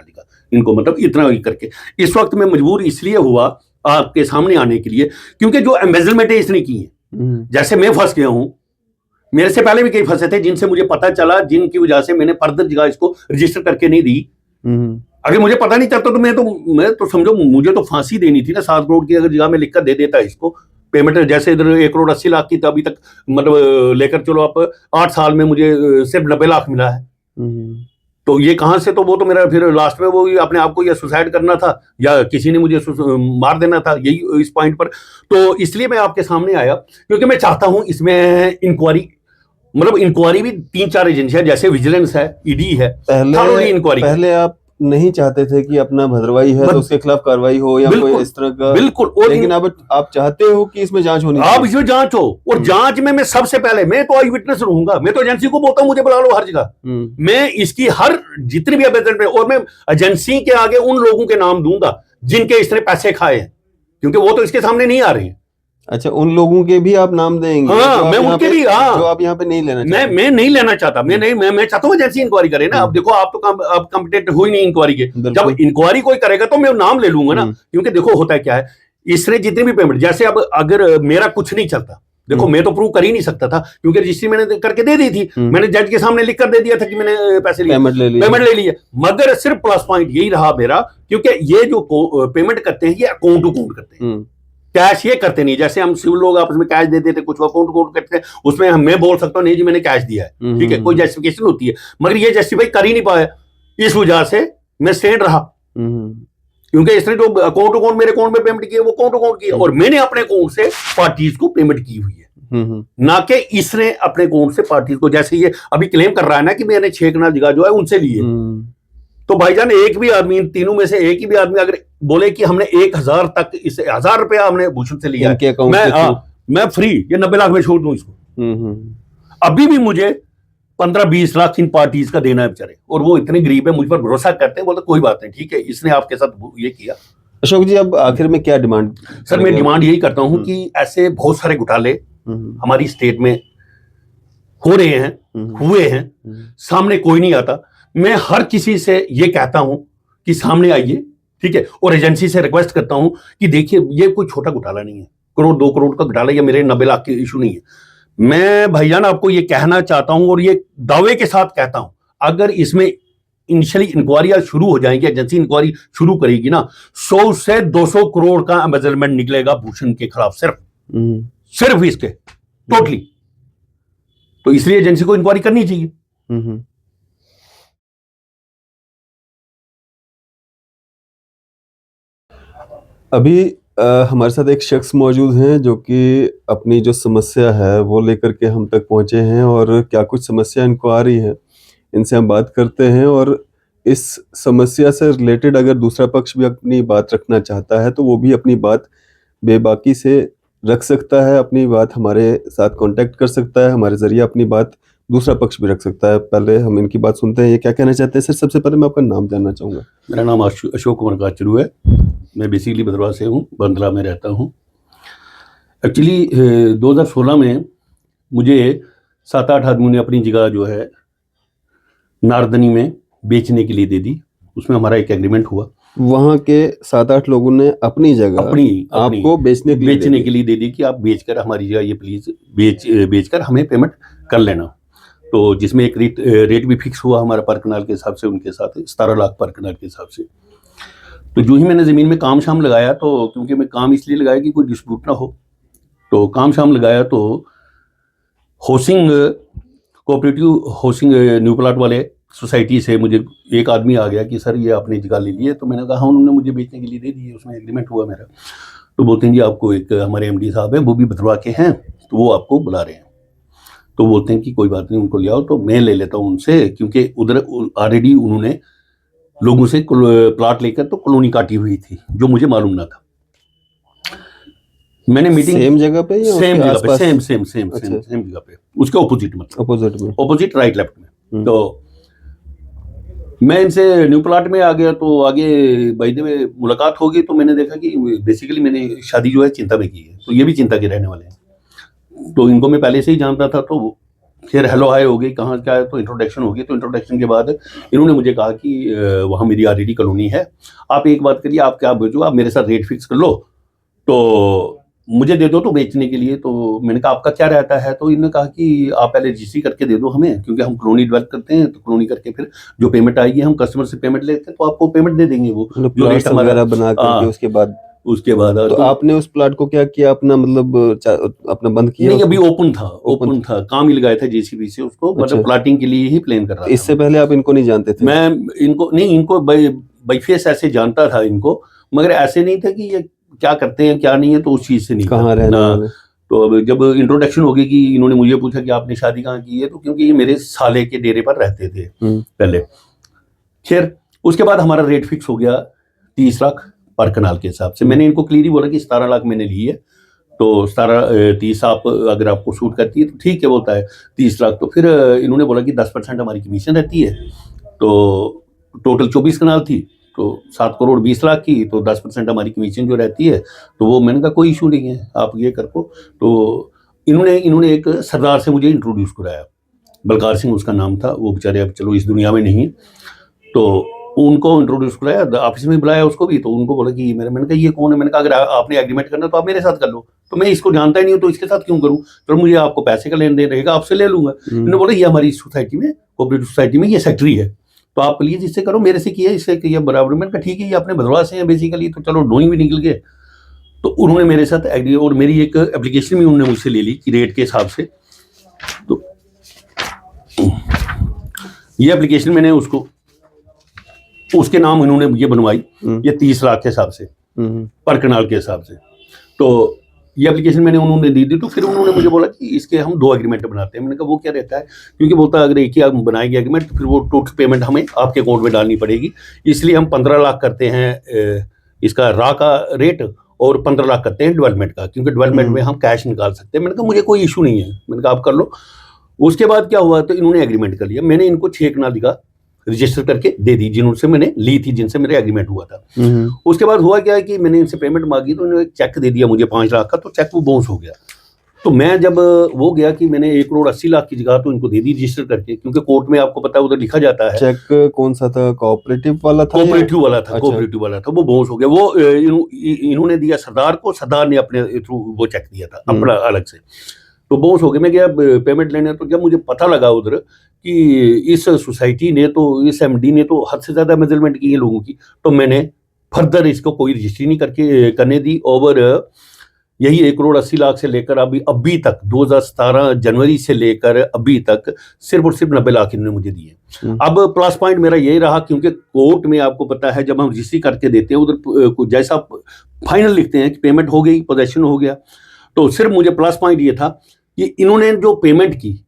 लिखा इनको, मतलब इतना ही करके। इस वक्त मैं मजबूर इसलिए हुआ आपके सामने आने के लिए क्योंकि जो एम्बेजलमेंट इसने की है, जैसे मैं फंस गया हूं, मेरे से पहले भी कई फंसे थे जिनसे मुझे पता चला, जिनकी वजह से मैंने फर्दर जगह इसको रजिस्टर करके नहीं दी। अगर मुझे पता नहीं चलता तो मैं तो समझो मुझे तो फांसी देनी थी ना। 7 करोड़ की अगर जगह में लिखकर दे देता इसको पेमेंट, जैसे इधर 1,80,00,000 की, तो अभी तक मतलब लेकर चलो आप 8 साल में मुझे सिर्फ 90 लाख मिला है। तो ये कहां से, तो वो तो मेरा फिर लास्ट में वो अपने आप को या सुसाइड करना था या किसी ने मुझे मार देना था, यही इस पॉइंट पर। तो इसलिए मैं आपके सामने आया क्योंकि मैं चाहता हूं इसमें इंक्वायरी, मतलब इंक्वायरी भी 3-4 एजेंसियां जैसे विजिलेंस है, ईडी है, पहले आप नहीं चाहते थे कि अपना भद्रवाही है तो उसके खिलाफ कार्रवाई हो या कोई इस तरह का, बिल्कुल। लेकिन अब आप चाहते हो कि इसमें जांच होनी चाहिए। अब इसमें जांच हो, और जांच में मैं सबसे पहले, मैं तो आई विटनेस रहूंगा, मैं तो एजेंसी को बोलता हूं मुझे बुला लो हर जगह, मैं इसकी हर जितनी भी एविडेंस, और मैं एजेंसी के आगे उन लोगों के नाम दूंगा जिनके इसने पैसे खाए हैं, क्योंकि वो तो इसके सामने नहीं आ रहे हैं। अच्छा, उन लोगों के भी आप नाम देंगे? हाँ, मैं उनके भी, हाँ, जो आप यहाँ पे नहीं लेना चाहते। मैं नहीं लेना चाहता, मैं चाहता हूँ एजेंसी इंक्वायरी करे ना। अब देखो आप तो अब कॉम्पिटेंट हो ही नहीं इंक्वायरी के, जब इंक्वायरी कोई करेगा तो मैं नाम ले लूंगा ना। क्योंकि देखो होता है क्या है, इसने जितनी भी पेमेंट, जैसे अब अगर मेरा कुछ नहीं चलता, देखो मैं तो प्रूव कर ही नहीं सकता था क्योंकि रजिस्ट्री मैंने करके दे दी थी, मैंने जज के सामने लिख कर दे दिया था कि मैंने पैसे लिए, पेमेंट ले लिया। मगर सिर्फ प्लस पॉइंट यही रहा मेरा, क्योंकि ये जो पेमेंट करते हैं ये अकाउंट टू अकाउंट करते हैं, कैश ये करते नहीं। जैसे हम सिविल लोग आपस में कैश दे देते, कुछ अकाउंट अकाउंट करते हैं, उसमें मैं बोल सकता हूँ नहीं जी मैंने कैश दिया है, ठीक है, कोई जस्टिफिकेशन होती है, मगर ये जस्टिफाई कर ही नहीं पाया। इस वजह से मैं स्टैंड रहा, क्योंकि इसने जो अकाउंट अकाउंट मेरे अकाउंट में पेमेंट की है वो अकाउंट अकाउंट की है, और मैंने अपने अकाउंट से पार्टीज को पेमेंट की हुई है, ना कि इसने अपने अकाउंट से पार्टीज को। जैसे ये अभी क्लेम कर रहा है ना कि मैंने 6 कनाल जगह जो है उनसे ली है, तो भाईजान एक भी आदमी, इन तीनों में से एक ही भी आदमी अगर बोले कि हमने 1,000 तक, इसे 1,000 रुपया हमने भूषण से लिया है, मैं फ्री, ये 90 लाख में छोड़ दूं इसको। अभी भी मुझे 15-20 लाख इन पार्टीज का देना है बेचारे, और वो इतने गरीब है, मुझ पर भरोसा करते हैं, बोलते कोई बात नहीं, ठीक है, इसने आपके साथ ये किया। अशोक जी, अब आखिर में क्या डिमांड? सर मैं डिमांड यही करता हूं कि ऐसे बहुत सारे घोटाले हमारी स्टेट में हो रहे हैं, हुए हैं, सामने कोई नहीं आता। मैं हर किसी से ये कहता हूं कि सामने आइए, ठीक है, और एजेंसी से रिक्वेस्ट करता हूं कि देखिए ये कोई छोटा घोटाला नहीं है, 1-2 करोड़ का घोटाला या मेरे 90 लाख के इशू नहीं है। मैं भाईजान आपको ये कहना चाहता हूं और ये दावे के साथ कहता हूं, अगर इसमें इनिशियली इंक्वायरी शुरू हो जाएंगी, एजेंसी इंक्वायरी शुरू करेगी ना, 100 से 200 करोड़ का एम्बेजलमेंट निकलेगा भूषण के खिलाफ, सिर्फ इसके टोटली। तो इसलिए एजेंसी को इंक्वायरी करनी चाहिए। अभी हमारे साथ एक शख्स मौजूद हैं जो कि अपनी जो समस्या है वो लेकर के हम तक पहुंचे हैं, और क्या कुछ समस्या इनको आ रही है इनसे हम बात करते हैं। और इस समस्या से रिलेटेड अगर दूसरा पक्ष भी अपनी बात रखना चाहता है तो वो भी अपनी बात बेबाकी से रख सकता है, अपनी बात हमारे साथ कांटेक्ट कर सकता है, हमारे जरिए अपनी बात दूसरा पक्ष भी रख सकता है। पहले हम इनकी बात सुनते हैं, ये क्या कहना चाहते हैं। सर सबसे पहले मैं आपका नाम जानना चाहूँगा। मेरा नाम अशोक कुमार काचरू है, मैं बेसिकली भद्रवाह से हूँ, बंदला में रहता हूँ। एक्चुअली 2016 में मुझे 7-8 आदमियों ने अपनी जगह जो है नारदनी में बेचने के लिए दे दी, उसमें हमारा एक एग्रीमेंट हुआ। वहाँ के 7-8 लोगों ने अपनी जगह आपको बेचने के लिए दे दी कि आप बेचकर हमारी जगह ये प्लीज बेचकर हमें पेमेंट कर लेना। तो जिसमें एक रेट भी फिक्स हुआ हमारा पर कनाल के हिसाब से, उनके साथ 17 लाख पर कनाल के हिसाब से। तो जो ही मैंने ज़मीन में काम शाम लगाया, तो क्योंकि मैं काम इसलिए लगाया कि कोई डिस्प्यूट ना हो, तो काम शाम लगाया तो housing cooperative housing new plot वाले सोसाइटी से मुझे एक आदमी आ गया कि सर ये आपने जगह ले ली है। तो मैंने कहा हाँ, उन्होंने मुझे बेचने के लिए दे दी है, उसमें एग्रीमेंट हुआ मेरा। तो बोलते हैं जी आपको एक हमारे MD साहब हैं, वो भी भद्रवाह के हैं, तो वो आपको बुला रहे हैं। तो बोलते हैं कि कोई बात नहीं, उनको ले आओ। तो मैं ले लेता हूँ उनसे, क्योंकि उधर ऑलरेडी उन्होंने लोगों से प्लाट लेकर तो कॉलोनी काटी हुई थी, जो मुझे मालूम ना था। मैंने मीटिंग सेम जगह पे या सेम जगह पे, उसके ऑपोजिट, मतलब ऑपोजिट राइट लेफ्ट में। तो मैं इनसे न्यू प्लाट में आ गया, तो आगे बाय द वे मुलाकात होगी, तो मैंने देखा कि बेसिकली मैंने शादी जो है चिंता में की है, तो ये भी चिंता के रहने वाले हैं। तो इनको मैं पहले से ही जानता था, तो फिर हेलो हाय हो गई, कहाँ क्या है, तो इंट्रोडक्शन हो गई। तो इंट्रोडक्शन के बाद इन्होंने मुझे कहा कि वहाँ मेरी ऑलरेडी कॉलोनी है, आप एक बात करिए, आप क्या भेजो, आप मेरे साथ रेट फिक्स कर लो तो मुझे दे दो तो बेचने के लिए। तो मैंने कहा आपका क्या रहता है, तो इन्होंने कहा कि आप पहले रजिस्ट्री करके दे दो हमें, क्योंकि हम कॉलोनी डेवलप करते हैं, तो कॉलोनी करके फिर जो पेमेंट आएगी हम कस्टमर से पेमेंट लेते हैं, तो आपको पेमेंट दे देंगे वो मतलब जो रेट प्लॉट्स हमारा। वगैरह बना करके उसके बाद तो आपने उस प्लाट को क्या किया, अपना मतलब अपना बंद किया? नहीं, अभी ओपन था, काम ही लगाया था जेसीबी से उसको, अच्छा। मतलब प्लाटिंग के लिए ही प्लान कर रहा था। इससे पहले आप इनको नहीं जानते थे? मैं इनको बाई फेस ऐसे जानता था इनको, मगर ऐसे नहीं था कि ये क्या करते हैं क्या नहीं है, तो उस चीज से नहीं था। कहाँ रहने वाले? तो अब जब इंट्रोडक्शन हो गई कि इन्होंने मुझे पूछा कि आपने शादी कहाँ की है, तो क्योंकि ये मेरे साले के डेरे पर रहते थे पहले। खैर उसके बाद हमारा रेट फिक्स हो गया 30 लाख पर कनाल के हिसाब से। मैंने इनको क्लियरली बोला कि 17 लाख मैंने ली है, तो 17-30 आप अगर आपको सूट करती है तो ठीक है, बोलता है 30 लाख। तो फिर इन्होंने बोला कि 10% हमारी कमीशन रहती है, तो टोटल 24 कनाल थी, तो 7 करोड़ 20 लाख की, तो 10% हमारी कमीशन जो रहती है, तो वो मैंने कहा कोई इशू नहीं है, आप ये कर को। तो इन्होंने एक सरदार से मुझे इंट्रोड्यूस कराया, बलकार सिंह उसका नाम था, वो बेचारे अब चलो इस दुनिया में नहीं है, तो उनको इंट्रोड्यूस कराया, ऑफिस में बुलाया उसको भी। तो उनको बोला कि मैंने कहा ये कौन है, मैंने कहा अगर आपने एग्रीमेंट करना तो आप मेरे साथ कर लो, तो मैं इसको जानता ही नहीं हूँ तो इसके साथ क्यों करूँ, तो मुझे आपको पैसे का लेन देन रहेगा, आपसे ले लूंगा। इन्होंने बोला ये हमारी सोसाइटी में, कोऑपरेटिव सोसाइटी में ये सेक्रेटरी है, तो आप प्लीज इससे करो, मेरे से किया इससे किया बराबर। मैंने कहा ठीक है, ये अपने भदरवा से हैं बेसिकली, तो चलो डोइंग भी निकल गए। तो उन्होंने मेरे साथ एग्री, और मेरी एक एप्लीकेशन भी उन्होंने मुझसे ले ली कि रेट के हिसाब से। तो ये एप्लीकेशन मैंने उसके नाम इन्होंने ये बनवाई, ये 30 लाख के हिसाब से पर कनाल के हिसाब से। तो ये एप्लीकेशन मैंने उन्होंने दी थी। तो फिर उन्होंने मुझे बोला कि इसके हम 2 एग्रीमेंट बनाते हैं। मैंने कहा वो क्या रहता है, क्योंकि बोलता है अगर एक ही बनाएंगे एग्रीमेंट तो फिर वो टोटल पेमेंट हमें आपके अकाउंट में डालनी पड़ेगी, इसलिए हम 15 लाख करते हैं इसका रॉ का रेट, और 15 लाख करते हैं डेवलपमेंट का, क्योंकि डेवलपमेंट में हम कैश निकाल सकते हैं। मैंने कहा मुझे कोई इशू नहीं है, मैंने कहा आप कर लो। उसके बाद क्या हुआ, तो इन्होंने एग्रीमेंट कर लिया, मैंने इनको 6 कनाल का रजिस्टर करके दे दी, जिनसे मैंने ली थी, जिनसे मेरे एग्रीमेंट हुआ था। उसके बाद हुआ क्या है कि मैंने इनसे पेमेंट मांगी, तो इन्होंने एक चेक दे दिया मुझे 5 लाख का, तो चेक वो बाउंस हो गया। तो मैं जब वो गया कि मैंने 1 करोड़ 80 लाख की जगह तो इनको दे दी रजिस्टर करके, क्योंकि कोर्ट में आपको पता है उधर लिखा जाता है। चेक कौन सा था, कोऑपरेटिव वाला था? कोऑपरेटिव वाला था। अच्छा। कोऑपरेटिव वाला था, वो बाउंस हो गया। वो इन्होंने दिया सरदार को, सरदार ने अपने थ्रू वो चेक दिया था अपना अलग से, तो बाउंस हो गया। मैं गया पेमेंट लेने, तो जब मुझे पता लगा उधर कि इस सोसाइटी ने, तो इस एमडी ने तो हद से ज्यादा मेजरमेंट की है लोगों की, तो मैंने फर्दर इसको कोई रजिस्ट्री नहीं करने दी। और यही 1 करोड़ 80 लाख से लेकर अभी तक 2017 जनवरी से लेकर अभी तक सिर्फ और सिर्फ 90 लाख इन्होंने मुझे दिए। अब प्लस पॉइंट मेरा यही रहा, क्योंकि कोर्ट में आपको पता है जब हम रजिस्ट्री करके देते हैं उधर जैसा फाइनल लिखते हैं कि पेमेंट हो गई, पोजेशन हो गया, तो सिर्फ मुझे प्लस पॉइंट ये था कि इन्होंने जो पेमेंट की,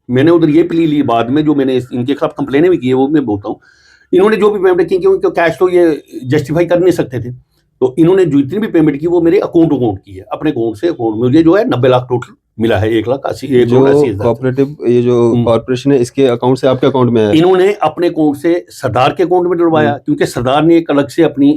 मैंने उधर ये प्ली ली बाद में, जो मैंने इनके खिलाफ कंप्लेनें भी की है वो मैं बोलता हूँ, इन्होंने जो भी पेमेंट की, क्योंकि कैश तो ये जस्टिफाई कर नहीं सकते थे, तो इन्होंने जितनी भी पेमेंट की वो मेरे अकाउंट की है, अपने अकाउंट से अकाउंट मुझे जो है 90 लाख टोटल मिला है। 1,80,000 जो कोऑपरेटिव ये जो कॉर्पोरेशन है, इसके अकाउंट से आपके अकाउंट में है? इन्होंने अपने अकाउंट से सरदार के अकाउंट में डलवाया, क्योंकि सरदार ने एक अलग से अपनी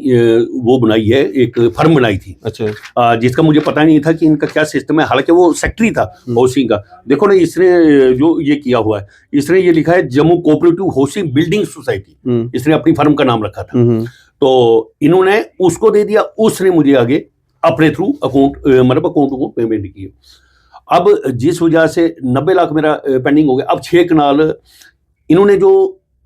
वो बनाई है, एक फर्म बनाई थी। अच्छा। जिसका मुझे पता नहीं था कि इनका क्या सिस्टम है, हालांकि वो सेक्रेटरी था हाउसिंग का। देखो ना, इसने जो ये किया हुआ है, इसने ये लिखा है Jammu cooperative housing building society, इसने अपनी फर्म का नाम रखा था। तो इन्होंने उसको दे दिया, उसने मुझे आगे अपने थ्रू अकाउंट मतलब अकाउंट को पेमेंट की। अब जिस वजह से 90 लाख मेरा पेंडिंग हो गया। अब 6 कनाल इन्होंने जो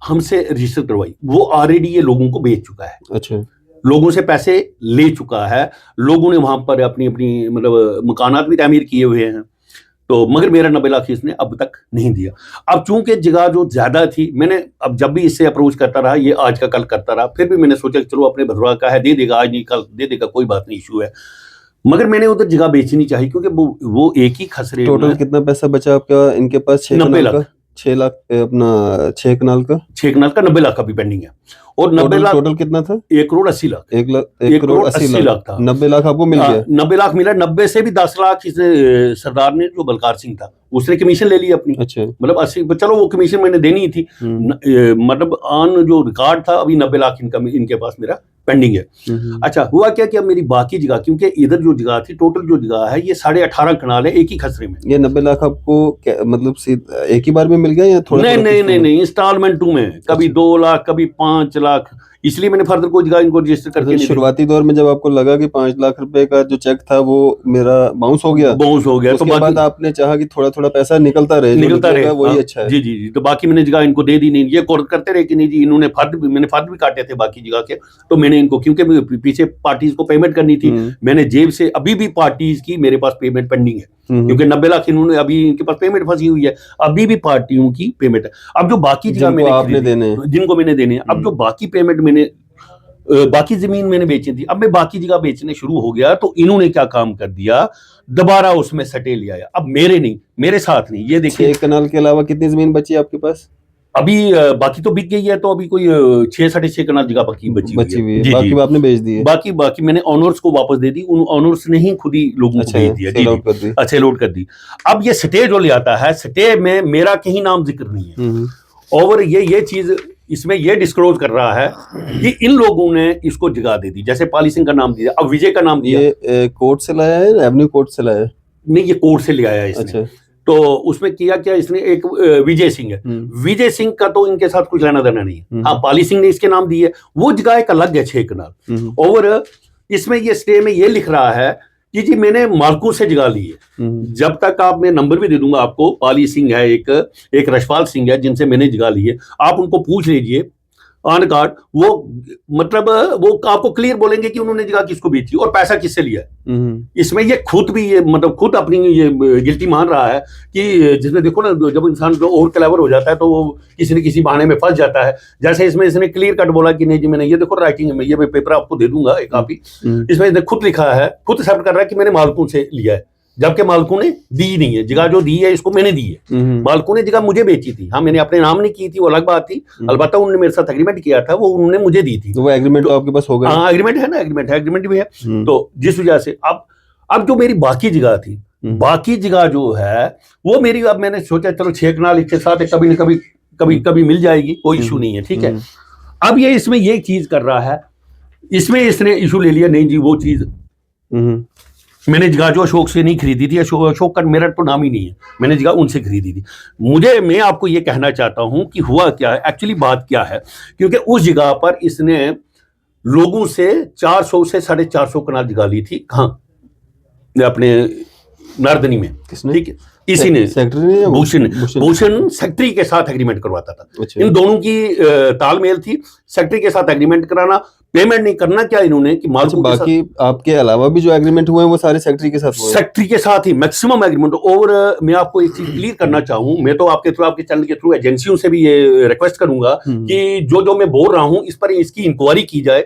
हमसे रजिस्टर करवाई वो ऑलरेडी ये लोगों को बेच चुका है। अच्छा। लोगों से पैसे ले चुका है, लोगों ने वहां पर अपनी अपनी मतलब मकानात भी तामीर किए हुए हैं, तो मगर मेरा 90 लाख इसने अब तक नहीं दिया। अब चूंकि जगह जो ज्यादा थी, मैंने अब जब भी इससे अप्रोच करता रहा, ये आज का कल करता रहा, फिर भी मैंने सोचा कि चलो अपने भदरवा का है, दे देगा, आज नहीं कल दे देगा, कोई बात नहीं, इशू है। मगर मैंने उधर जगह बेचनी चाहिए, क्योंकि वो एक ही खसरे। टोटल कितना पैसा बचा आपका इनके पास? 90 लाख। 6 लाख अपना 6 कनाल का 90 लाख का भी पेंडिंग है। और 90 लाख टोटल कितना था? 1 करोड़ 80 लाख। 1 करोड़ 80 लाख था। 90 लाख आपको मिल गया? 90 लाख मिला। 90 से भी 10 लाख इसने सरदार ने, जो बलकार सिंह था, उसने कमीशन ले ली अपनी। अच्छा। मतलब 80, चलो वो कमीशन मैंने देनी थी, मतलब ऑन जो रिकॉर्ड था अभी 90 लाख इनका इनके पास मेरा पेंडिंग है। अच्छा, हुआ क्या कि अब मेरी बाकी जगह, क्योंकि इधर जो जगह थी, टोटल जो जगह है ये 18.5 कनाल है एक ही खसरे में। ये 90 लाख आपको मतलब एक ही बार में मिल गया या थोड़ा नहीं, इंस्टॉलमेंट में, कभी 2 लाख, कभी 5 लाख, इसलिए मैंने फर्दर कोई जगह इनको रजिस्टर करके नहीं। शुरुआती दौर में जब आपको लगा कि 5 लाख रुपए का जो चेक था वो मेरा बाउंस हो गया, तो बाद आपने चाहा कि थोड़ा थोड़ा पैसा निकलता रहे, वही अच्छा है। जी, तो बाकी मैंने जगह इनको दे दी। नहीं, ये करते रहे कि नहीं जी, इन्होंने मैंने फर्द भी काटे थे बाकी जगह के, तो मैंने इनको, क्योंकि पीछे पार्टीज को पेमेंट करनी थी, मैंने जेब से, अभी भी पार्टीज की मेरे पास पेमेंट पेंडिंग है, क्योंकि 90 लाख इन्होंने, अभी इनके पास पेमेंट फंसी हुई है, अभी भी पार्टियों की पेमेंट है। अब जो बाकी जगह जिनको मैंने देने, अब जो बाकी पेमेंट मैंने, बाकी जमीन मैंने बेची थी, अब मैं बाकी जगह बेचने शुरू हो गया, तो इन्होंने क्या काम कर दिया, दोबारा उसमें सटे ले आया। अब मेरे साथ नहीं। ये देखिए, 6 कनाल के अलावा कितनी जमीन बची आपके पास? अभी बाकी तो बिक गई है, तो अभी कोई 6-6.5 कनाल जगह बची हुई है। बाकी आपने बेच दी है? बाकी मैंने ऑनर्स को वापस दे दी, उन ऑनर्स ने ही खुद ही लोगों को भेज दिया। अच्छा, लोड कर दी। अब ये स्टे जो ले आता है, स्टे में मेरा कहीं नाम जिक्र नहीं है, और ये चीज इसमें ये डिस्क्लोज कर रहा है कि इन लोगों ने इसको जगह दे दी, जैसे पॉलिसिंग का नाम दिया, अब विजय का नाम दिया। ये कोर्ट से लाया है, रेवेन्यू कोर्ट से लाया है? नहीं, ये कोर्ट से ले आया इसने। अच्छा। तो उसमें किया क्या इसने, एक विजय सिंह है, विजय सिंह का तो इनके साथ कुछ लेना देना नहीं है। हाँ, पाली सिंह ने इसके नाम दी है, वो जगह एक अलग है 6 कनाल। और इसमें ये स्टे में ये लिख रहा है कि जी मैंने मालकों से जगह ली है। जब तक आप, मैं नंबर भी दे दूंगा आपको, पाली सिंह है, एक रशपाल सिंह है, जिनसे मैंने जगह ली है, आप उनको पूछ लीजिए ऑन कार्ड, वो मतलब वो आपको क्लियर बोलेंगे कि उन्होंने जगह किसको बेची और पैसा किससे लिया है। इसमें ये खुद भी, ये मतलब खुद अपनी ये गिल्टी मान रहा है कि जिसमें देखो ना, जब इंसान जो ओवर क्लेवर हो जाता है तो वो किसी न किसी बहाने में फंस जाता है। जैसे इसमें इसने क्लियर कट बोला कि नहीं जी मैंने, ये देखो राइटिंग में, ये मैं पेपर आपको दे दूंगा एक कॉपी, इसमें इसने खुद लिखा है, खुद एक्सेप्ट कर रहा है कि मैंने मालकों से लिया है, जबकि मालकों ने दी नहीं है जगह। जो दी है इसको मैंने दी है, मालकों ने जगह मुझे बेची थी। हाँ, मैंने अपने नाम नहीं की थी, वो अलग बात थी, अलबत्ता उन्होंने मेरे साथ एग्रीमेंट किया था, वो उन्होंने मुझे दी थी। तो वो एग्रीमेंट तो आपके पास हो गया? हाँ, एग्रीमेंट है ना, एग्रीमेंट भी है। तो जिस वजह से अब जो मेरी बाकी जगह थी, बाकी जगह जो है वो मेरी, अब मैंने सोचा चलो 6 कनाल एक के साथ कभी न कभी मिल जाएगी, कोई इशू नहीं है, ठीक है। अब ये इसमें ये चीज कर रहा है, इसमें इसने इशू ले लिया, नहीं जी वो चीज मैंने जगह जो अशोक से नहीं खरीदी थी, अशोक का मेरा तो नाम ही नहीं है, मैंने जगह उनसे खरीदी थी। मैं आपको ये कहना चाहता हूं कि हुआ क्या है, एक्चुअली बात क्या है, क्योंकि उस जगह पर इसने लोगों से 400 से 450 कनाल जगह ली थी। कहां? अपने नारदनी में। ठीक है, इसी ने, भूषण सेक्रेटरी के साथ एग्रीमेंट करवाता था। अच्छा। इन दोनों की तालमेल थी, सेक्रेटरी के साथ एग्रीमेंट कराना, पेमेंट नहीं करना क्या इन्होंने कि मालकों के साथ। बाकी आपके अलावा भी जो एग्रीमेंट हुए हैं वो सारे सेक्रेटरी के साथ हुए? सेक्रेटरी के साथ ही मैक्सिमम एग्रीमेंट। और मैं आपको एक चीज क्लियर करना चाहूं, मैं तो आपके थ्रू, आपके चैनल के थ्रू एजेंसियों से भी ये रिक्वेस्ट करूंगा कि जो मैं बोल रहा हूं इस पर इसकी इंक्वायरी की जाए।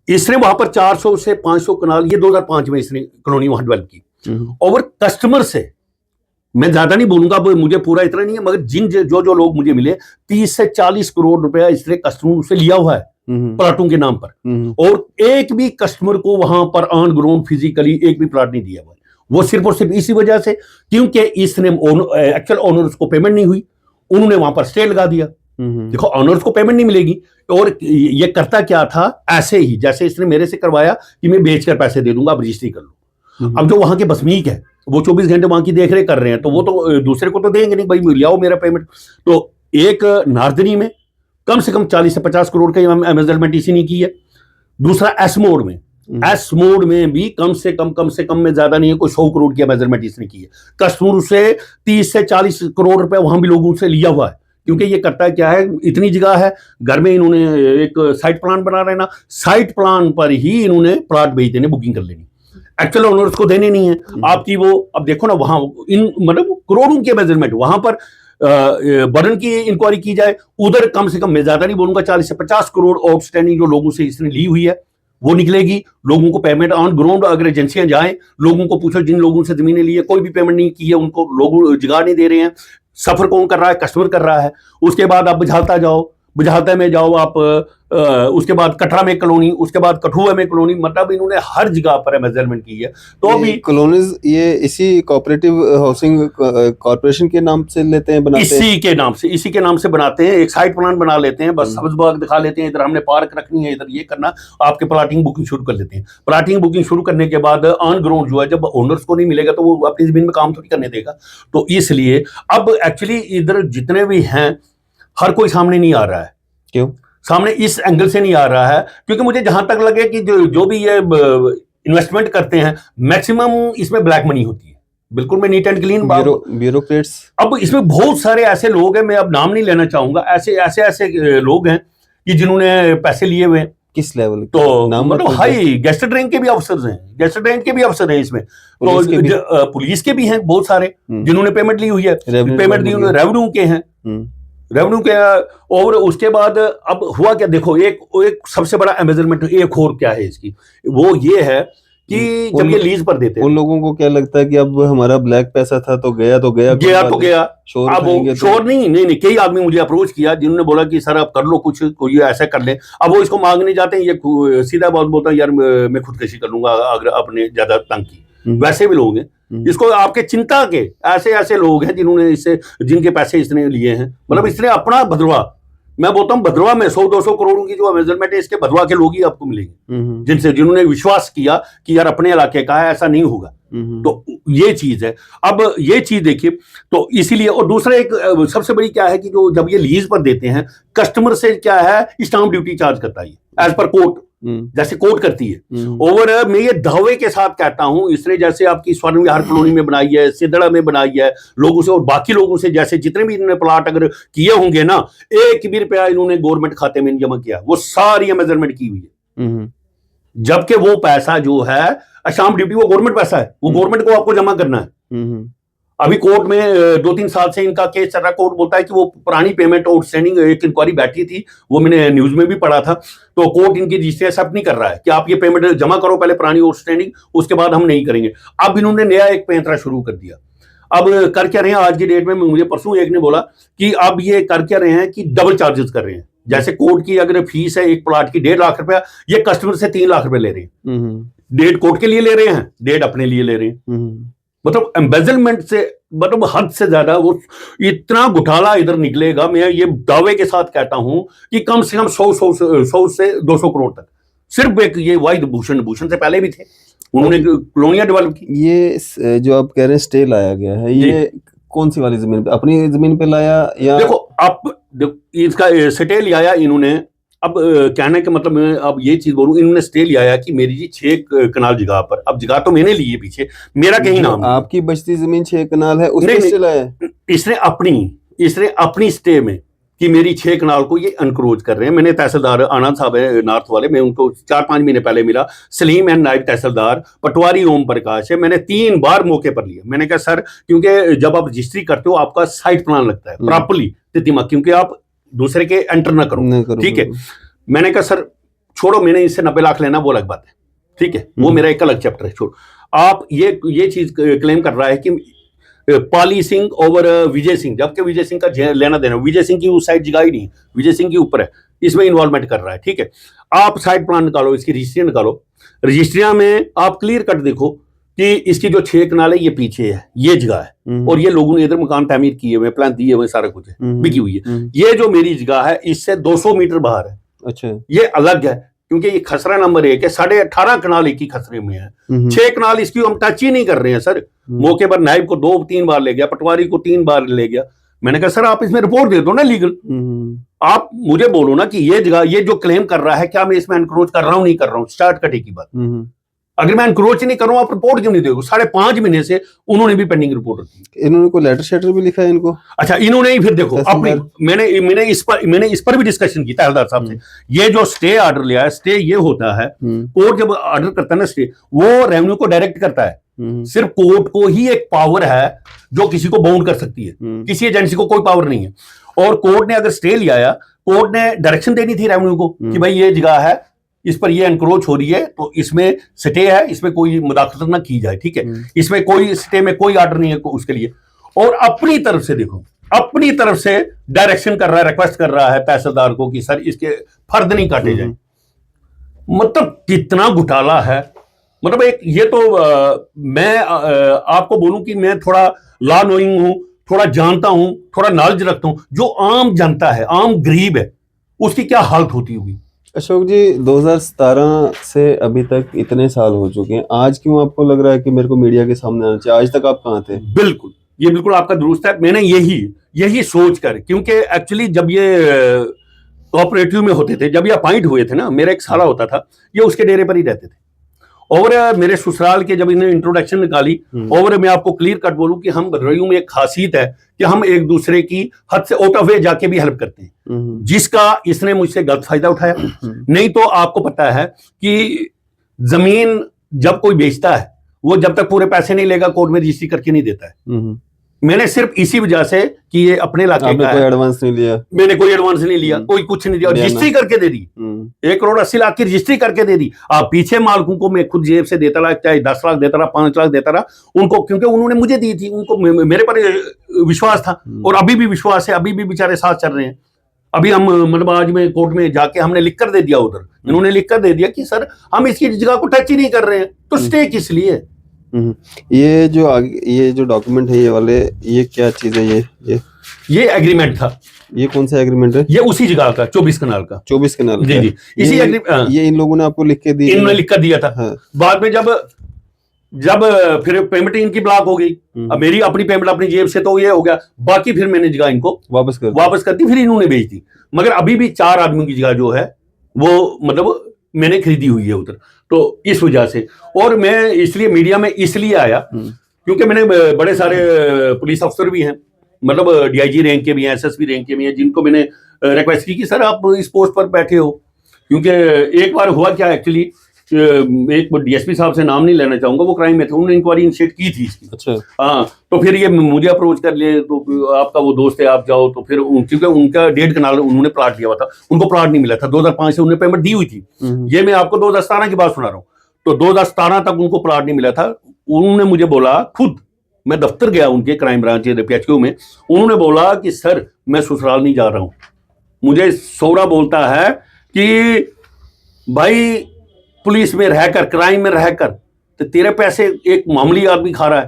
इसने वहां पर 400 से 500 कनाल, ये 2005 में इसने कॉलोनी वहां डेवलप की। और कस्टमर से मैं ज्यादा नहीं बोलूंगा, अब मुझे पूरा इतना नहीं है, मगर जो लोग मुझे मिले, 30 से 40 करोड़ रुपया इसने कस्टमर से लिया हुआ है प्लाटों के नाम पर। और एक भी कस्टमर को वहां पर ऑन ग्राउंड फिजिकली एक भी प्लाट नहीं दिया हुआ। वो सिर्फ और सिर्फ इसी वजह से क्योंकि इसने एक्चुअल ओनर्स को पेमेंट नहीं हुई, उन्होंने वहां पर स्टे लगा दिया। देखो, ओनर्स को पेमेंट नहीं मिलेगी। और ये करता क्या था, ऐसे ही जैसे इसने मेरे से करवाया कि मैं बेचकर पैसे दे दूंगा, आप रजिस्ट्री कर लो। अब जो वहां के बसनीक है वो 24 घंटे वहां की देख रेख कर रहे हैं, तो वो तो दूसरे को तो देंगे नहीं, भाई ले आओ मेरा पेमेंट। तो एक नारदनी में कम से कम 40 से 50 करोड़ का एमेजलमेंट इसी ने की है। दूसरा एस मोड में भी कम से कम में ज्यादा नहीं है, कोई 100 करोड़ की मेजरमेंट इसने की है। कस्टमर से 30 से 40 करोड़ रुपए वहां भी लोगों से लिया हुआ है। क्योंकि ये करता है क्या है, इतनी जगह है घर में, इन्होंने एक साइट प्लान बना रहे ना, साइट प्लान पर ही इन्होंने प्लॉट बेच देने, बुकिंग कर लेनी, एक्चुअल ओनर्स को देने नहीं है आपकी। वो अब देखो ना, वहां इन मतलब करोड़ों के मेजरमेंट, वहां पर बर्न की इंक्वायरी की जाए, उधर कम से कम, मैं ज्यादा नहीं बोलूंगा, 40 से 50 करोड़ आउटस्टैंडिंग जो लोगों से इसने ली हुई है वो निकलेगी। लोगों को पेमेंट ऑन ग्राउंड, अगर एजेंसियां जाएं, लोगों को पूछो जिन लोगों से जमीनें ली है, कोई भी पेमेंट नहीं की है, उनको लोग जगह नहीं दे रहे हैं। सफर कौन कर रहा है? कस्टमर कर रहा है। उसके बाद आप बुझाता जाओ, बुझाता में जाओ आप, उसके बाद कटरा में कॉलोनी, उसके बाद कठुआ में कॉलोनी, मतलब इन्होंने हर जगह पर मेजरमेंट की है। तो अभी कॉलोनीज ये इसी कोऑपरेटिव हाउसिंग कॉर्पोरेशन के नाम से लेते हैं, बनाते हैं, इसी के नाम से बनाते हैं। एक साइट प्लान बना लेते हैं, बस सब्ज बाग दिखा लेते हैं, इधर हमने पार्क रखनी है, इधर ये करना, आपके प्लाटिंग बुकिंग शुरू कर लेते हैं। प्लाटिंग बुकिंग शुरू करने के बाद ऑन ग्राउंड जो है, जब ओनर्स को नहीं मिलेगा तो वो अपनी जमीन में काम थोड़ी करने देगा। तो इसलिए अब एक्चुअली इधर जितने भी हैं हर कोई सामने नहीं आ रहा है। क्यों सामने इस एंगल से नहीं आ रहा है? क्योंकि मुझे जहां तक लगे कि जो भी ये इन्वेस्टमेंट करते हैं मैक्सिमम इसमें ब्लैक मनी होती है। बिल्कुल मैं नीट एंड क्लीन ब्यूरोक्रेट्स। अब इसमें बहुत सारे ऐसे लोग हैं, मैं अब नाम नहीं लेना चाहूंगा, ऐसे लोग हैं कि जिन्होंने पैसे लिए हुए। किस लेवल? तो मतलब हाई गेस्टेड रैंक के भी अफसर हैं, गेस्टेड रैंक के भी अफसर हैं इसमें, तो पुलिस के भी हैं बहुत सारे जिन्होंने पेमेंट ली हुई है, पेमेंट दी उन्होंने, रेवेन्यू के हैं, रेवेन्यू के। और उसके बाद अब हुआ क्या, देखो एक सबसे बड़ा एम्बेजलमेंट एक और क्या है इसकी, वो ये है कि जब ये लीज पर देते हैं, उन लोगों को क्या लगता है कि अब हमारा ब्लैक पैसा था तो गया शोर नहीं, कई आदमी मुझे अप्रोच किया जिन्होंने बोला कि सर आप कर लो कुछ, कोई ऐसा कर ले। अब वो इसको मांगने जाते हैं, ये सीधा बात बोलता है यार मैं खुदकशी कर लूंगा अगर आपने ज्यादा तंग की। वैसे भी लोग हैं इसको आपके चिंता के, ऐसे लोग हैं जिन्होंने इससे, जिनके पैसे इसने लिए हैं, मतलब इसने अपना भद्रवा, मैं बोलता हूं भद्रवा में 100-200 करोड़ की जो मेजरमेंट है इसके भद्रवा के लोग ही आपको मिलेंगे, जिन्होंने विश्वास किया कि यार अपने इलाके का है, ऐसा नहीं होगा। तो ये चीज है। अब ये चीज देखिए, तो इसीलिए, और दूसरा एक सबसे बड़ी क्या है कि जो जब ये लीज पर देते हैं कस्टमर से क्या है, स्टाम्प ड्यूटी चार्ज करता है एज पर कोर्ट, जैसे कोर्ट करती है। और मैं ये दावे के साथ कहता हूं, इसने जैसे आपकी स्वर्ण विहार कॉलोनी में बनाई है, सिद्धड़ा में बनाई है, लोगों से और बाकी लोगों से, जैसे जितने भी इन्होंने प्लाट अगर किए होंगे ना, एक भी रुपया इन्होंने गवर्नमेंट खाते में जमा किया, वो सारी मेजरमेंट की हुई है। जबकि वो पैसा जो है स्टाम्प ड्यूटी, वो गवर्नमेंट पैसा है, वो गवर्नमेंट को आपको जमा करना है। अभी कोर्ट में 2-3 साल से इनका केस चल रहा, कोर्ट बोलता है कि वो पुरानी पेमेंट आउटस्टैंडिंग, एक इंक्वायरी बैठी थी, वो मैंने न्यूज में भी पढ़ा था, तो कोर्ट इनकी रजिस्ट्री एक्सेप्ट नहीं कर रहा है कि आप ये पेमेंट जमा करो पहले पुरानी आउटस्टैंडिंग, उसके बाद हम नहीं करेंगे। अब इन्होंने नया एक पैंतरा शुरू कर दिया। अब कर क्या रहे हैं आज की डेट में, मुझे परसों एक ने बोला कि अब ये कर क्या रहे हैं कि डबल चार्जेस कर रहे हैं। जैसे कोर्ट की अगर फीस है एक प्लाट की 1.5 लाख रुपया, ये कस्टमर से 3 लाख रुपए ले रहे हैं। 1.5 कोर्ट के लिए ले रहे हैं, 1.5 अपने लिए ले रहे हैं। मतलब एम्बेजलमेंट से, मतलब हद से ज्यादा वो इतना घोटाला इधर निकलेगा। मैं ये दावे के साथ कहता हूं कि कम से कम 100 से 200 करोड़ तक, सिर्फ एक ये वाहिद भूषण से पहले भी थे, उन्होंने कॉलोनियां डेवलप की। ये जो आप कह रहे हैं स्टे लाया गया है, ये कौन सी वाली जमीन पे, अपनी जमीन पे लाया या? देखो इसका स्टे लिया इन्होंने। अब कहने का मतलब मैं अब ये चीज बोलूं, इन्होंने स्टे लिया कि मेरी जी 6 कनाल जगह पर, अब जगह तो मैंने ली है पीछे, मेरा कहीं नाम, आपकी बचती जमीन 6 कनाल है, उसमें स्टे लाया है इसने अपनी स्टे में कि मेरी 6 कनाल को ये अनक्रोच कर रहे हैं। मैंने तहसीलदार आनंद साहब है नॉर्थ वाले, मैं उनको 4-5 महीने पहले मिला, सलीम है नायब तहसीलदार, पटवारी ओम प्रकाश है, मैंने 3 बार मौके पर लिया। मैंने कहा सर, क्योंकि जब आप रजिस्ट्री करते हो आपका साइट प्लान लगता है प्रॉपरली तितिमा, क्योंकि आप दूसरे के एंटर ना करो, ठीक है। मैंने कहा सर छोड़ो, मैंने इससे 90 लाख लेना वो अलग बात है, ठीक है, वो मेरा एक अलग चैप्टर है, छोड़ो। आप ये चीज क्लेम कर रहा है कि पाली सिंह ओवर विजय सिंह, जबकि विजय सिंह का लेना देना, विजय सिंह की उस साइड जगह ही नहीं, विजय सिंह के ऊपर है, इसमें इन्वॉल्वमेंट कर रहा है, ठीक है। आप साइड प्लान निकालो, इसकी रजिस्ट्री निकालो, रजिस्ट्रिया में आप क्लियर कट देखो कि इसकी जो 6 कनाल है ये पीछे है, ये जगह है, और ये लोगों ने इधर मकान तामीर किए हुए, प्लान दिए हुए, सारा कुछ है, बिकी हुई है। ये जो मेरी जगह है इससे 200 मीटर बाहर है। अच्छा, ये अलग है, क्योंकि ये खसरा नंबर 1 है, 18.5 कनाल एक ही खसरे में है, 6 कनाल इसकी हम टच ही नहीं कर रहे हैं सर। मौके पर नायब को 2-3 बार ले गया, पटवारी को 3 बार ले गया। मैंने कहा सर आप इसमें रिपोर्ट दे दो ना लीगल, आप मुझे बोलो ना कि ये जगह, ये जो क्लेम कर रहा है, क्या मैं इसमें एनक्रोच कर रहा हूं नहीं कर रहा हूं, स्टार्ट कटे की बात। अगर मैं एनक्रोच नहीं कर रहा हूं, आप रिपोर्ट क्यों नहीं दोगे? 5.5 महीने से उन्होंने भी पेंडिंग रिपोर्ट रखी। इन्होंने कोई लेटर शेटर भी लिखा है इनको? अच्छा, इन्होंने ही फिर देखो अपनी, मैंने इस पर भी डिस्कशन की तहसीलदार साहब से। ये जो स्टे ऑर्डर लिया है, स्टे ये होता है, कोर्ट जब ऑर्डर करता है ना स्टे, वो रेवेन्यू को डायरेक्ट करता है। सिर्फ कोर्ट को ही एक पावर है जो किसी को बाउंड कर सकती है, किसी एजेंसी को कोई पावर नहीं है। और कोर्ट ने अगर स्टे लिया, कोर्ट ने डायरेक्शन देनी थी रेवेन्यू को कि भाई ये जगह है, इस पर ये एनक्रोच हो रही है, तो इसमें स्टे है, इसमें कोई मुदाखलत ना की जाए, ठीक है। इसमें कोई स्टे में कोई ऑर्डर नहीं है उसके लिए। और अपनी तरफ से देखो, अपनी तरफ से डायरेक्शन कर रहा है, रिक्वेस्ट कर रहा है तहसीलदार को कि सर इसके फर्द नहीं काटे जाए। मतलब कितना घोटाला है। मतलब एक ये तो मैं आपको बोलूं कि मैं थोड़ा लॉ नोइंग हूं, थोड़ा जानता हूं, थोड़ा नॉलेज रखता हूं। जो आम जनता है, आम गरीब है, उसकी क्या हालत होती होगी। अशोक जी, 2017 से अभी तक इतने साल हो चुके हैं, आज क्यों आपको लग रहा है कि मेरे को मीडिया के सामने आना चाहिए? आज तक आप कहाँ थे? बिल्कुल, ये बिल्कुल आपका दुरुस्त है। मैंने यही सोच कर, क्योंकि एक्चुअली जब ये कोऑपरेटिव में होते थे, जब ये अपॉइंट हुए थे ना, मेरा एक साला होता था, ये उसके डेरे पर ही रहते थे। और मेरे ससुराल के जब इन्हें इंट्रोडक्शन निकाली, और मैं आपको क्लियर कट बोलूं कि हम बदरयू में एक खासियत है कि हम एक दूसरे की हद से आउट ऑफ वे जाके भी हेल्प करते हैं। जिसका इसने मुझसे गलत फायदा उठाया, नहीं तो आपको पता है कि जमीन जब कोई बेचता है, वो जब तक पूरे पैसे नहीं लेगा कोर्ट में रजिस्ट्री करके नहीं देता है। मैंने सिर्फ इसी वजह से कि ये अपने इलाके का कोई एडवांस नहीं लिया, मैंने कोई एडवांस नहीं लिया, कोई कुछ नहीं दिया, रजिस्ट्री करके दे दी। 1,80,00,000 की रजिस्ट्री करके दे दी। आप पीछे मालकों को मैं खुद जेब से देता रहा, चाहे 10 लाख देता रहा, 5 लाख देता रहा उनको, क्योंकि उन्होंने मुझे दी थी, उनको मेरे पर विश्वास था और अभी भी विश्वास है। अभी भी बेचारे साथ चल रहे हैं। अभी हम मतलब आज में कोर्ट में जाके हमने लिख कर दे दिया, उधर इन्होंने लिख कर दे दिया कि सर हम इसकी जगह को टच ही नहीं कर रहे हैं, तो स्टे किस लिए। ये जो डॉक्यूमेंट है, ये वाले, ये क्या चीज है? ये एग्रीमेंट था। ये कौन सा एग्रीमेंट है? ये उसी जगह का 24 कनाल का। 24 कनाल जी जी, इसी ये इन लोगों ने आपको लिख के दिया? इन्होंने लिख कर दिया था। हाँ। बाद में जब फिर पेमेंट इनकी ब्लॉक हो गई, अब मेरी अपनी पेमेंट अपनी जेब से तो ये हो गया, बाकी फिर मैंने जगह इनको वापस कर दी, फिर इन्होंने बेच दी। मगर अभी भी 4 आदमियों की जगह जो है वो मतलब मैंने खरीदी हुई है उधर। तो इस वजह से, और मैं इसलिए मीडिया में इसलिए आया क्योंकि मैंने बड़े सारे पुलिस अफसर भी हैं, मतलब डीआईजी रैंक के भी हैं, एसएसपी रैंक के भी हैं, जिनको मैंने रिक्वेस्ट की कि सर आप इस पोस्ट पर बैठे हो। क्योंकि एक बार हुआ क्या, एक्चुअली एक डीएसपी साहब से नाम नहीं लेना चाहूंगा, वो क्राइम में थे, उन्होंने इंक्वायरी इनिशिएट की थी इसकी। अच्छा। हाँ, तो फिर ये मुझे अप्रोच कर लिए, तो आपका वो दोस्त है, आप जाओ। तो फिर क्योंकि उनका 1.5 कनाल उन्होंने प्लाट लिया हुआ था, उनको प्लाट नहीं मिला था। 2005 से उन्होंने पेमेंट दी हुई थी। ये मैं आपको 2017 की बात सुना रहा हूँ। तो 2017 तक उनको प्लाट नहीं मिला था। उन्होंने मुझे बोला, खुद मैं दफ्तर गया उनके क्राइम ब्रांच पीएचक्यू में, उन्होंने बोला कि सर मैं ससुराल नहीं जा रहा हूं। मुझे सौरा बोलता है कि भाई पुलिस में रहकर, क्राइम में रहकर, तो तेरे पैसे एक मामूली आदमी खा रहा है,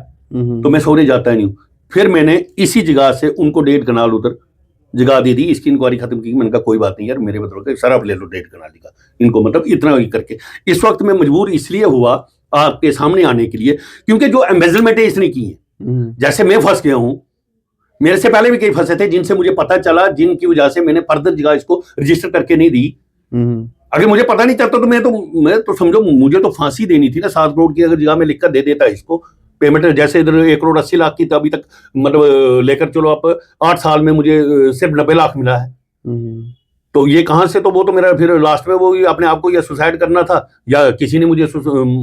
तो मैं सौरे जाता ही नहीं हूं। फिर मैंने इसी जगह से उनको 1.5 कनाल उधर जगह दे दी। इसकी इंक्वायरी खत्म की। मैंने कहा कोई बात नहीं यार, मेरे बदल सर आप ले लो 1.5 कनाल का, इनको मतलब इतना ही करके। इस वक्त मैं मजबूर इसलिए हुआ आपके सामने आने के लिए क्योंकि जो एम्बेजलमेंट है इसने की है, जैसे मैं फंस गया हूं, मेरे से पहले भी कई फंसे थे जिनसे मुझे पता चला, जिनकी वजह से मैंने फर्दर जगह इसको रजिस्टर करके नहीं दी। अगर मुझे पता नहीं चलता तो मैं तो समझो मुझे तो फांसी देनी थी ना। 7 करोड़ की अगर जगह में लिखकर दे देता इसको पेमेंट, जैसे इधर 1,80,00,000 की तो अभी तक मतलब लेकर चलो आप 8 साल में मुझे सिर्फ 90 लाख मिला है। तो ये कहां से, तो वो तो मेरा फिर लास्ट में वो अपने आप को या सुसाइड करना था या किसी ने मुझे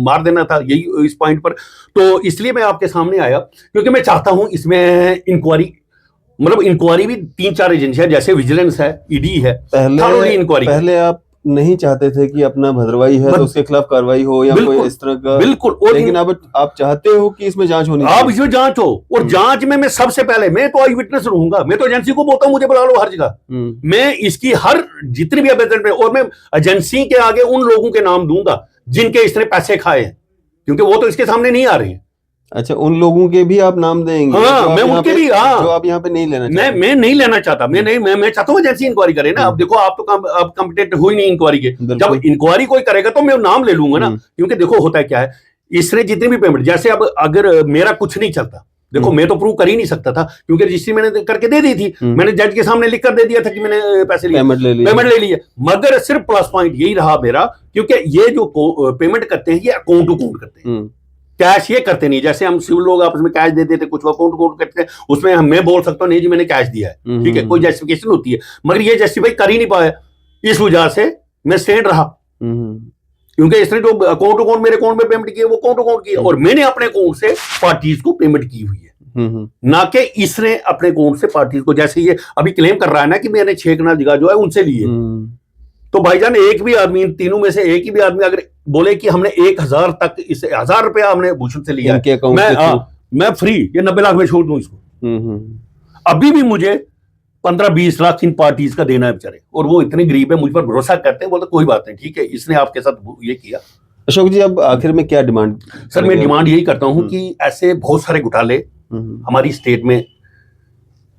मार देना था, यही इस पॉइंट पर। तो इसलिए मैं आपके सामने आया क्योंकि मैं चाहता हूं इसमें इंक्वायरी, मतलब इंक्वायरी भी 3-4 एजेंसियां जैसे विजिलेंस है, ईडी है, पहले आप नहीं चाहते थे कि अपना भद्रवाही है तो उसके खिलाफ कार्रवाई हो या कोई इस तरह का, बिल्कुल। लेकिन अब आप चाहते हो कि इसमें जांच होनी चाहिए। आप इसमें जांच हो, और जांच में मैं सबसे पहले, मैं तो आई विटनेस रहूंगा। मैं तो एजेंसी को बोलता हूं मुझे बुला लो हर जगह। मैं इसकी हर जितनी भी एविडेंस में, और मैं एजेंसी के आगे उन लोगों के नाम दूंगा जिनके इसने पैसे खाए हैं, क्योंकि वो तो इसके सामने नहीं आ रहे हैं। अच्छा, उन लोगों के भी आप नाम देंगे? हाँ, मैं उनके भी, हाँ, जो आप यहाँ पे नहीं लेना चाहते। मैं नहीं लेना चाहता। मैं चाहता हूँ एजेंसी इंक्वायरी करे ना। अब देखो आप तो कॉम्पिटेंट हुई नहीं इंक्वायरी के। जब इंक्वायरी कोई करेगा तो मैं नाम ले लूंगा ना, क्योंकि देखो होता क्या है, इसने जितनी भी पेमेंट, जैसे अब अगर मेरा कुछ नहीं चलता, देखो मैं तो प्रूव कर ही नहीं सकता था क्योंकि रजिस्ट्री मैंने करके दे दी थी। मैंने जज के सामने लिख कर दे दिया था कि मैंने पैसे लिए, पेमेंट ले लिया। मगर सिर्फ प्लस पॉइंट यही रहा मेरा, क्योंकि ये जो पेमेंट करते हैं ये अकाउंट टू अकाउंट करते हैं, कैश ये करते नहीं। जैसे हम सिविल लोग आपस में कैश देते थे, कुछ अकाउंट कोड करते हैं, उसमें मैं बोल सकता हूँ नहीं जी मैंने कैश दिया है, ठीक है, कोई जस्टिफिकेशन होती है, मगर ये जस्टिफाई कर ही नहीं पाया। इस वजह से मैं स्टैंड रहा, क्योंकि इसने जो अकाउंट अकाउंट मेरे अकाउंट में पेमेंट की है वो अकाउंट अकाउंट की है, और मैंने अपने अकाउंट से पार्टीज को पेमेंट की हुई है, ना कि इसने अपने अकाउंट से पार्टीज को। जैसे ये अभी क्लेम कर रहा है ना कि मैंने 6 कनाल जगह जो है उनसे ली है, तो भाईजान एक भी आदमी, इन तीनों में से एक ही भी आदमी अगर बोले कि हमने 1,000 तक, इसे 1,000 रुपया हमने भूषण से लिया है, मैं फ्री, ये 90 लाख में छोड़ दूं इसको। अभी भी मुझे 15-20 लाख इन पार्टीज का देना है बेचारे, और वो इतने गरीब है, मुझ पर भरोसा करते हैं, बोलते कोई बात नहीं, ठीक है, इसने आपके साथ ये किया। अशोक जी, अब आखिर में क्या डिमांड? सर मैं डिमांड यही करता हूं कि ऐसे बहुत सारे घोटाले हमारी स्टेट में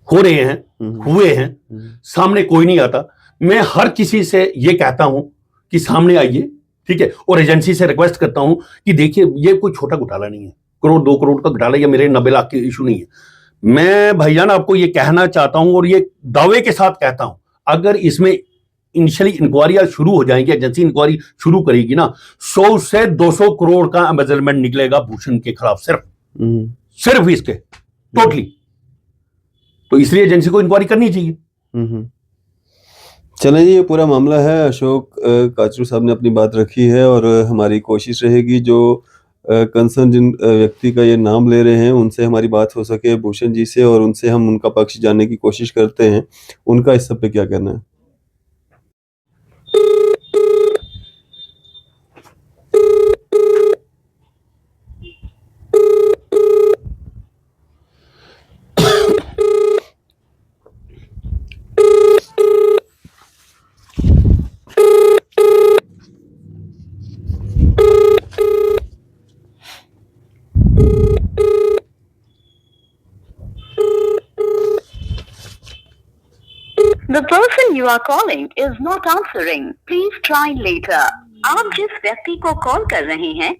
हो रहे हैं, हुए हैं, सामने कोई नहीं आता। मैं हर किसी से ये कहता हूं कि सामने आइए, ठीक है, और एजेंसी से रिक्वेस्ट करता हूं कि देखिए ये कोई छोटा घोटाला नहीं है, करोड़ 2 करोड़ का घोटाला या मेरे 90 लाख के इशू नहीं है। मैं भाईजान आपको ये कहना चाहता हूं और ये दावे के साथ कहता हूं, अगर इसमें इनिशियली इंक्वायरियां शुरू हो जाएंगी, एजेंसी इंक्वायरी शुरू करेगी ना, 100 से 200 करोड़ का एम्बेजलमेंट निकलेगा भूषण के खिलाफ, सिर्फ इसके टोटली। तो इसलिए एजेंसी को इंक्वायरी करनी चाहिए। चलें जी, ये पूरा मामला है। अशोक काचरू साहब ने अपनी बात रखी है और हमारी कोशिश रहेगी जो कंसर्न जिन व्यक्ति का ये नाम ले रहे हैं उनसे हमारी बात हो सके, भूषण जी से, और उनसे हम उनका पक्ष जानने की कोशिश करते हैं, उनका इस सब पे क्या कहना है। The person you are calling is not answering. Please try later. आप जिस व्यक्ति को कॉल कर रहे हैं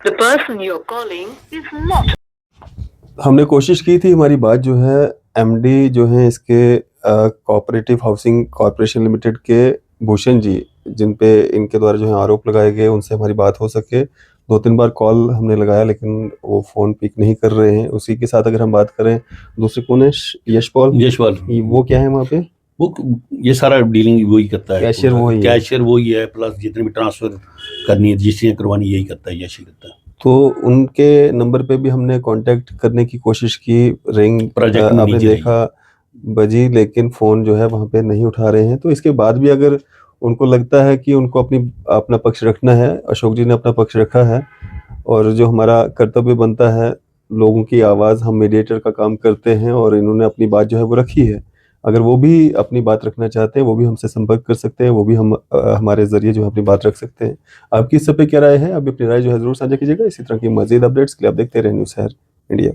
The person you're calling is not. हमने कोशिश की थी, हमारी बात जो है एमडी जो है इसके कोऑपरेटिव हाउसिंग कॉरपोरेशन लिमिटेड के भूषण जी, जिन पे इनके द्वारा जो है आरोप लगाए गए, उनसे हमारी बात हो सके। 2-3 बार कॉल हमने लगाया लेकिन वो फ़ोन पिक नहीं कर रहे हैं। उसी के साथ अगर हम बात करें, दूसरे कौन है? यशपाल, वो क्या है वहाँ पे? वो ये सारा डीलिंग वही करता है, कैशियर वही है, प्लस जितने भी ट्रांसफर करनी है, रजिस्ट्रियाँ करवानी, यही करता है, यश ही करता है। तो उनके नंबर पे भी हमने कांटेक्ट करने की कोशिश की, रिंग आपने देखा बजी, लेकिन फ़ोन जो है वहाँ पे नहीं उठा रहे हैं। तो इसके बाद भी अगर उनको लगता है कि उनको अपना पक्ष रखना है, अशोक जी ने अपना पक्ष रखा है, और जो हमारा कर्तव्य बनता है, लोगों की आवाज़, हम मीडिएटर का काम करते हैं, और इन्होंने अपनी बात जो है वो रखी है। अगर वो भी अपनी बात रखना चाहते हैं, वो भी हमसे संपर्क कर सकते हैं, वो भी हम हमारे ज़रिए जो है अपनी बात रख सकते हैं। आपकी इस सब पे क्या राय है? आप अपनी राय जो है ज़रूर साझा कीजिएगा। इसी तरह की मज़ीद अपडेट्स के लिए आप देखते रहें न्यूज़ शहर इंडिया।